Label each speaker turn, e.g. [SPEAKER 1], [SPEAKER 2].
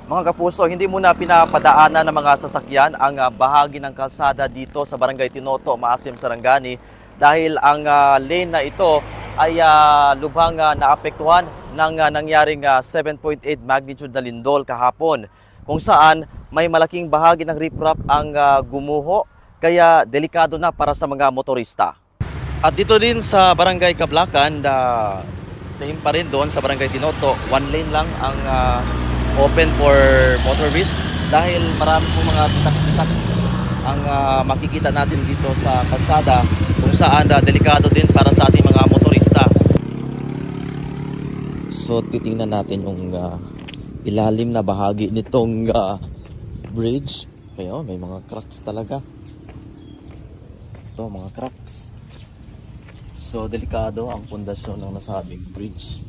[SPEAKER 1] Mga kapuso, hindi muna pinapadaanan ng mga sasakyan ang bahagi ng kalsada dito sa Barangay Tinoto, Maasim, Sarangani dahil ang lane na ito ay lubhang naapektuhan ng nangyaring 7.8 magnitude na lindol kahapon kung saan may malaking bahagi ng riprap ang gumuho kaya delikado na para sa mga motorista. At dito din sa Barangay Kablacan, same pa rin doon sa Barangay Tinoto, one lane lang ang open for motorists dahil marami pong mga pitak-pitak ang makikita natin dito sa kalsada kung saan delikado din para sa ating mga motorista. So titingnan natin yung ilalim na bahagi nitong bridge. Kaya may mga cracks talaga. Ito mga cracks. So delikado ang pundasyon ng nasabing bridge.